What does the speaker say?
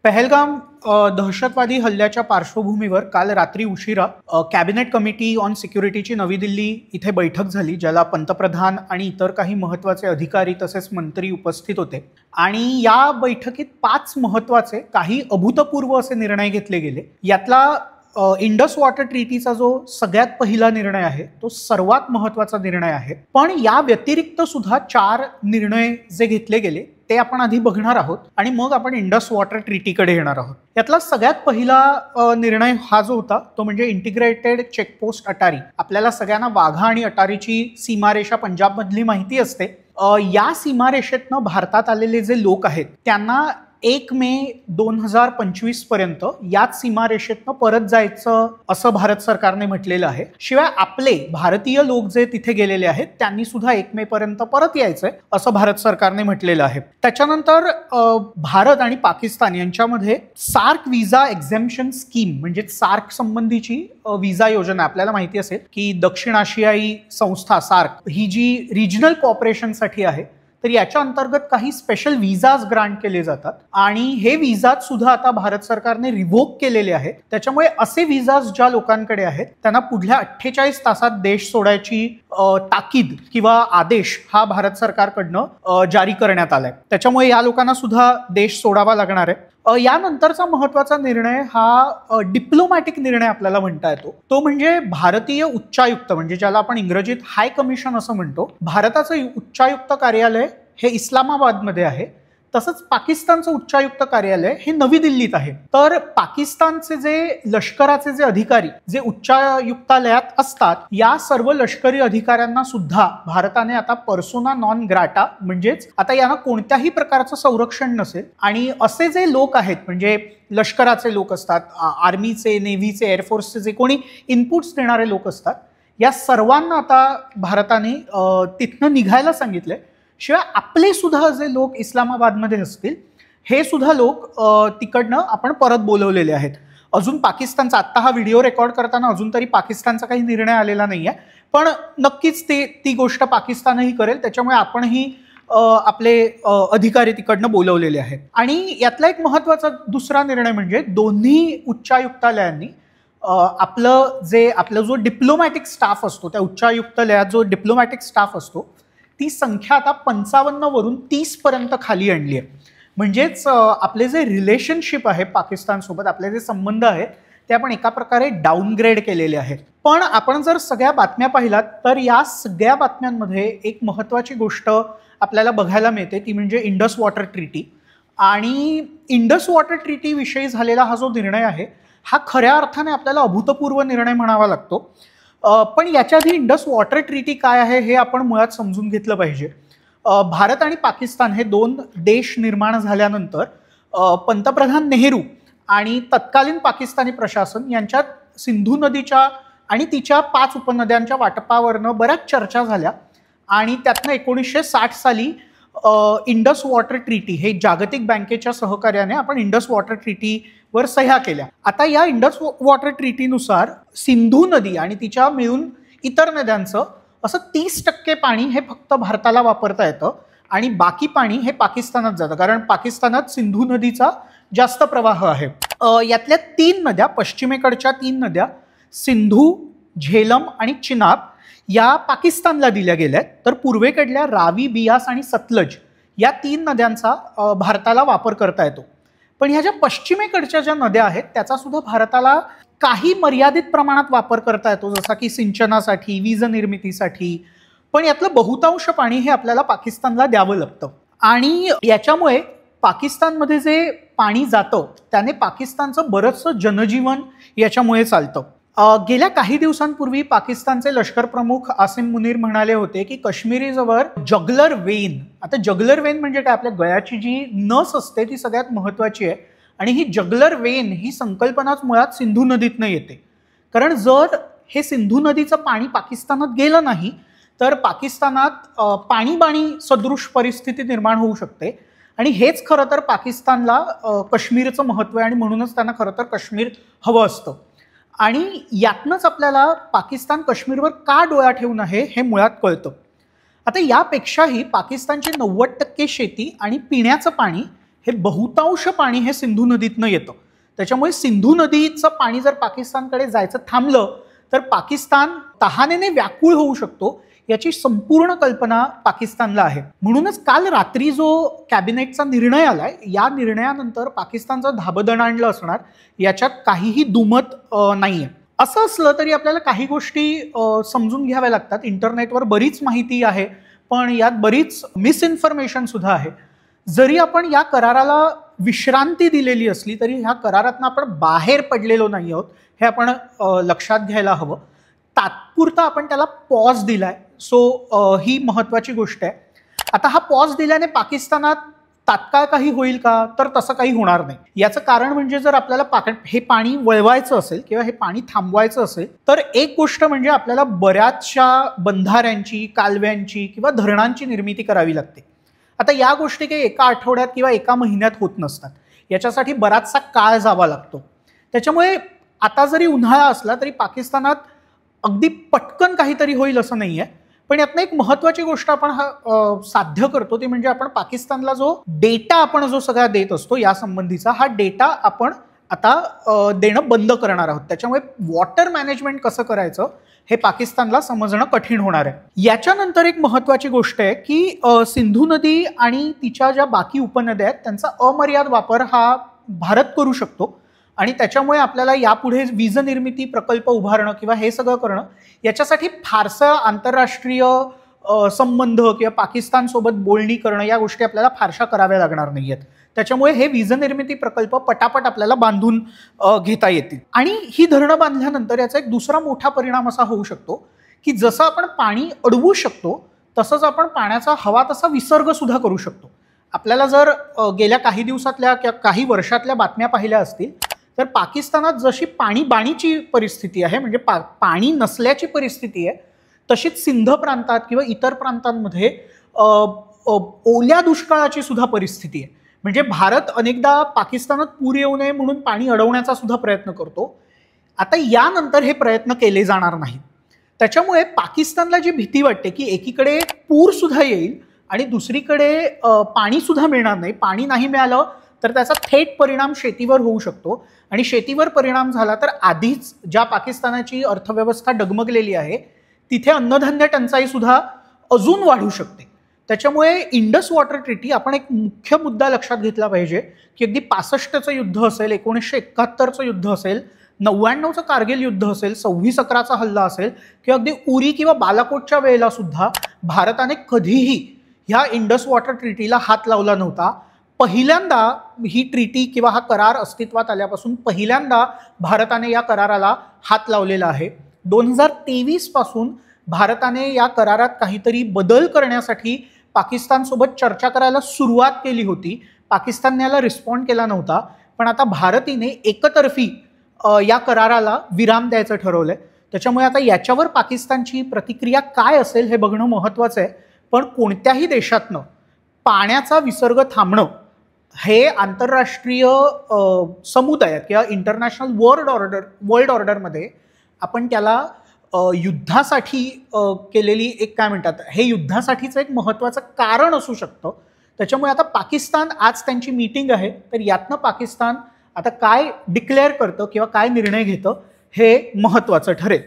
पहलगाम दहशतवादी हल्ल्याच्या पार्श्वभूमीवर काल रात्री उशिरा कॅबिनेट कमिटी ऑन सिक्युरिटीची नवी दिल्ली इथे बैठक झाली, ज्याला पंतप्रधान आणि इतर काही महत्त्वाचे अधिकारी तसेच मंत्री उपस्थित होते. आणि या बैठकीत 5 महत्त्वाचे काही अभूतपूर्व असे निर्णय घेतले गेले. यातला इंडस वॉटर ट्रीटीचा जो सगळ्यात पहिला निर्णय आहे तो सर्वात महत्त्वाचा निर्णय आहे. पण या व्यतिरिक्त सुद्धा 4 निर्णय जे घेतले गेले ते आपण आधी बघणार आहोत आणि मग आपण इंडस वॉटर ट्रीटीकडे येणार आहोत. यातला सगळ्यात पहिला निर्णय हा जो होता तो म्हणजे इंटिग्रेटेड चेकपोस्ट अटारी. आपल्याला सगळ्यांना वाघा आणि अटारीची सीमारेषा पंजाबमधली माहिती असते. या सीमारेषेतनं भारतात आलेले जे लोक आहेत त्यांना 1 मे 2025 पर्यंत याच सीमारेषेतनं परत जायचं असं भारत सरकारने म्हटलेलं आहे. शिवाय आपले भारतीय लोक जे तिथे गेलेले आहेत त्यांनी सुद्धा 1 मे पर्यंत परत यायचंय असं भारत सरकारने म्हटलेलं आहे. त्याच्यानंतर भारत आणि पाकिस्तान यांच्यामध्ये सार्क विजा एक्झेम्पशन स्कीम म्हणजे सार्क संबंधीची विजा योजना, आपल्याला माहिती असेल की दक्षिण आशियाई संस्था सार्क ही जी रिजनल कॉपरेशनसाठी आहे तर याच्या अंतर्गत काही स्पेशल विजाज ग्रांट केले जातात आणि हे विजाज सुद्धा आता भारत सरकारने रिव्होक केलेले आहेत. त्याच्यामुळे असे विजाज ज्या लोकांकडे आहेत त्यांना पुढल्या 48 तासात देश सोडायची ताकीद किंवा आदेश हा भारत सरकारकडनं जारी करण्यात आलाय. त्याच्यामुळे या लोकांना सुद्धा देश सोडावा लागणार आहे. यानंतरचा महत्वाचा निर्णय हा डिप्लोमॅटिक निर्णय आपल्याला म्हणता येतो. तो म्हणजे भारतीय उच्चायुक्त म्हणजे ज्याला आपण इंग्रजीत हाय कमिशन असं म्हणतो. भारताचं उच्चायुक्त कार्यालय हे इस्लामाबादमध्ये आहे, तसंच पाकिस्तानचं उच्चायुक्त कार्यालय हे नवी दिल्लीत आहे. तर पाकिस्तानचे जे लष्कराचे जे अधिकारी जे उच्चायुक्तालयात असतात या सर्व लष्करी अधिकाऱ्यांना सुद्धा भारताने आता पर्सोना नॉन ग्राटा म्हणजेच आता यांना कोणत्याही प्रकारचं संरक्षण नसेल आणि असे जे लोक आहेत म्हणजे लष्कराचे लोक असतात, आर्मीचे, नेव्हीचे, एअरफोर्सचे जे कोणी इनपुट्स देणारे लोक असतात या सर्वांना आता भारताने तिथनं निघायला सांगितलंय. शिवाय आपले सुद्धा जे लोक इस्लामाबादमध्ये असतील हे सुद्धा लोक तिकडनं आपण परत बोलवलेले आहेत. अजून पाकिस्तानचा आत्ता हा व्हिडिओ रेकॉर्ड करताना अजून तरी पाकिस्तानचा काही निर्णय आलेला नाही आहे, पण नक्कीच ती गोष्ट पाकिस्तानही करेल. त्याच्यामुळे आपणही आपले अधिकारी तिकडनं बोलवलेले आहेत. आणि यातला एक महत्त्वाचा दुसरा निर्णय म्हणजे दोन्ही उच्चायुक्तालयांनी आपलं जो डिप्लोमॅटिक स्टाफ असतो त्या उच्चायुक्तालयात जो डिप्लोमॅटिक स्टाफ असतो ती संख्या आता 55 वरून 30 पर्यंत खाली आणली आहे. म्हणजेच आपले जे रिलेशनशिप आहे पाकिस्तानसोबत, आपले जे संबंध आहेत ते आपण एका प्रकारे डाऊनग्रेड केलेले आहेत. पण आपण जर सगळ्या बातम्या पाहिलात तर या सगळ्या बातम्यांमध्ये एक महत्त्वाची गोष्ट आपल्याला बघायला मिळते ती म्हणजे इंडस वॉटर ट्रीटी. आणि इंडस वॉटर ट्रीटी विषयी झालेला हा जो निर्णय आहे हा खऱ्या अर्थाने आपल्याला अभूतपूर्व निर्णय म्हणावा लागतो. पण याच्या आधी इंडस वॉटर ट्रीटी काय आहे हे आपण मुळात समजून घेतलं पाहिजे. भारत आणि पाकिस्तान हे 2 देश निर्माण झाल्यानंतर पंतप्रधान नेहरू आणि तत्कालीन पाकिस्तानी प्रशासन यांच्यात सिंधू नदीच्या आणि तिच्या 5 उपनद्यांच्या वाटपावरनं बऱ्याच चर्चा झाल्या आणि त्यातनं 1960 साली इंडस वॉटर ट्रीटी हे जागतिक बँकेच्या सहकार्याने आपण इंडस वॉटर ट्रीटीवर सह्या केल्या. आता या इंडस वॉटर ट्रीटीनुसार सिंधू नदी आणि तिच्या मिळून इतर नद्यांचं असं 30% पाणी हे फक्त भारताला वापरता येतं आणि बाकी पाणी हे पाकिस्तानात जातं, कारण पाकिस्तानात सिंधू नदीचा जास्त प्रवाह आहे. यातल्या 3 नद्या, पश्चिमेकडच्या 3 नद्या सिंधू, झेलम आणि चिनाब या पाकिस्तानला दिल्या गेल्यात, तर पूर्वेकडल्या रावी, बियास आणि सतलज या 3 नद्यांचा भारताला वापर करता येतो. पण ह्या ज्या पश्चिमेकडच्या ज्या नद्या आहेत त्याचा सुद्धा भारताला काही मर्यादित प्रमाणात वापर करता येतो, जसा की सिंचनासाठी, वीज निर्मितीसाठी. पण यातलं बहुतांश पाणी हे आपल्याला पाकिस्तानला द्यावं लागतं आणि याच्यामुळे पाकिस्तानमध्ये जे पाणी जातं त्याने पाकिस्तानचं बरंचसं जनजीवन याच्यामुळे चालतं. गेल्या काही दिवसांपूर्वी पाकिस्तानचे लष्कर प्रमुख आसिम मुनीर म्हणाले होते की काश्मीरीजवळ जगलर वेन, आता जगलर वेन म्हणजे काय, आपल्या गळ्याची जी नस असते ती सगळ्यात महत्त्वाची आहे आणि ही जगलर वेन ही संकल्पनाच मुळात सिंधू नदीतनं येते. कारण जर हे सिंधू नदीचं पाणी पाकिस्तानात गेलं नाही तर पाकिस्तानात पाणीबाणी सदृश परिस्थिती निर्माण होऊ शकते आणि हेच खरं तर पाकिस्तानला काश्मीरचं महत्त्व आहे आणि म्हणूनच त्यांना खरं तर काश्मीर हवं असतं. आणि यातनंच आपल्याला पाकिस्तान काश्मीरवर का डोळा ठेवून आहे हे मुळात कळतं. आता यापेक्षाही पाकिस्तानची 90% शेती आणि पिण्याचं पाणी हे बहुतांश पाणी हे सिंधू नदीतनं येतं. त्याच्यामुळे सिंधू नदीचं पाणी जर पाकिस्तानकडे जायचं थांबलं तर पाकिस्तान तहानेने व्याकुळ होऊ शकतो, याची संपूर्ण कल्पना पाकिस्तानला आहे. म्हणूनच काल रात्री जो कॅबिनेटचा निर्णय आलाय, या निर्णयानंतर पाकिस्तानचं धाबदण आणलं असणार, याच्यात काहीही दुमत नाहीये. असं असलं तरी आपल्याला काही गोष्टी समजून घ्याव्या लागतात. इंटरनेटवर बरीच माहिती आहे, पण यात बरीच मिसइन्फॉर्मेशन सुद्धा आहे. जरी आपण या कराराला विश्रांती दिलेली असली तरी ह्या करारातनं आपण बाहेर पडलेलो नाही आहोत, हे आपण लक्षात घ्यायला हवं. तात्पुरता आपण त्याला पॉज दिलाय, सो ही महत्वाची गोष्ट आहे. आता हा पॉज दिल्याने पाकिस्तानात तात्काळ काही होईल का, तर तसं काही होणार नाही. याचं कारण म्हणजे जर आपल्याला हे पाणी वळवायचं असेल किंवा हे पाणी थांबवायचं असेल तर एक गोष्ट म्हणजे आपल्याला बऱ्याचशा बंधाऱ्यांची, कालव्यांची किंवा धरणांची निर्मिती करावी लागते. आता या गोष्टी काही एका आठवड्यात किंवा एका महिन्यात होत नसतात, याच्यासाठी बराचसा काळ जावा लागतो. त्याच्यामुळे आता जरी उन्हाळा असला तरी पाकिस्तानात अगदी पटकन काहीतरी होईल असं नाहीये. पण यातनं एक महत्वाची गोष्ट आपण साध्य करतो ती म्हणजे आपण पाकिस्तानला जो डेटा आपण जो सगळा देत असतो या संबंधीचा, हा डेटा आपण आता देणं बंद करणार आहोत. त्याच्यामुळे वॉटर मॅनेजमेंट कसं करायचं हे पाकिस्तानला समजणं कठीण होणार आहे. याच्यानंतर एक महत्वाची गोष्ट आहे की सिंधू नदी आणि तिच्या ज्या बाकी उपनद्या आहेत त्यांचा अमर्याद वापर हा भारत करू शकतो आणि त्याच्यामुळे आपल्याला यापुढे वीज निर्मिती प्रकल्प उभारणं किंवा हे सगळं करणं याच्यासाठी फारसं आंतरराष्ट्रीय संबंध किंवा पाकिस्तान सोबत बोलणी करणं या गोष्टी आपल्याला फारशा कराव्या लागणार नाहीयेत. त्याच्यामुळे हे वीज निर्मिती प्रकल्प पटापट आपल्याला बांधून घेता येतील. आणि ही धरणं बांधल्यानंतर याचा एक दुसरा मोठा परिणाम असा होऊ शकतो की जसं आपण पाणी अडवू शकतो तसंच आपण पाण्याचा हवा तसा विसर्ग सुद्धा करू शकतो. आपल्याला जर गेल्या काही दिवसातल्या किंवा काही वर्षातल्या बातम्या पाहिल्या असतील तर पाकिस्तानात जशी पाणीबाणीची परिस्थिती आहे, म्हणजे पाणी नसल्याची परिस्थिती आहे, तशीच सिंध प्रांतात किंवा इतर प्रांतांमध्ये ओल्या दुष्काळाची सुद्धा परिस्थिती आहे. म्हणजे भारत अनेकदा पाकिस्तानात पूर येऊ नये म्हणून पाणी अडवण्याचा सुद्धा प्रयत्न करतो. आता यानंतर हे प्रयत्न केले जाणार नाहीत. त्याच्यामुळे पाकिस्तानला जी भीती वाटते की एकीकडे पूर सुद्धा येईल आणि दुसरीकडे पाणी सुद्धा मिळणार नाही, पाणी नाही मिळालं तर त्याचा थेट परिणाम शेतीवर होऊ शकतो आणि शेतीवर परिणाम झाला तर आधीच ज्या पाकिस्तानाची अर्थव्यवस्था डगमगलेली आहे तिथे अन्नधान्य टंचाई सुद्धा अजून वाढू शकते. त्याच्यामुळे इंडस वॉटर ट्रीटी आपण एक मुख्य मुद्दा लक्षात घेतला पाहिजे की अगदी 65चं युद्ध असेल, 1971चं युद्ध असेल, 99चं कारगिल युद्ध असेल, 26/11चा हल्ला असेल किंवा अगदी उरी किंवा बालाकोटच्या वेळेला सुद्धा भारताने कधीही ह्या इंडस वॉटर ट्रीटीला हात लावला नव्हता. पहिल्यांदा ही ट्रीटी किंवा हा करार अस्तित्वात आल्यापासून पहिल्यांदा भारताने या कराराला हात लावलेला आहे. 2023 पासून भारताने या करारात काहीतरी बदल करण्यासाठी पाकिस्तानसोबत चर्चा करायला सुरुवात केली होती. पाकिस्तानने याला रिस्पॉन्ड केला नव्हता, पण आता भारतीने एकतर्फी या कराराला विराम द्यायचं ठरवलंय. त्याच्यामुळे आता याच्यावर पाकिस्तानची प्रतिक्रिया काय असेल हे बघणं महत्त्वाचं आहे. पण कोणत्याही देशातनं पाण्याचा विसर्ग थांबणं हे आंतरराष्ट्रीय समुदायात किंवा इंटरनॅशनल वर्ल्ड ऑर्डरमध्ये आपण त्याला युद्धासाठी केलेली एक काय म्हणतात, हे युद्धासाठीचं एक महत्त्वाचं कारण असू शकतं. त्याच्यामुळे आता पाकिस्तान आज त्यांची मीटिंग आहे, तर यातनं पाकिस्तान आता काय डिक्लेअर करतं किंवा काय निर्णय घेतं हे महत्त्वाचं ठरेल.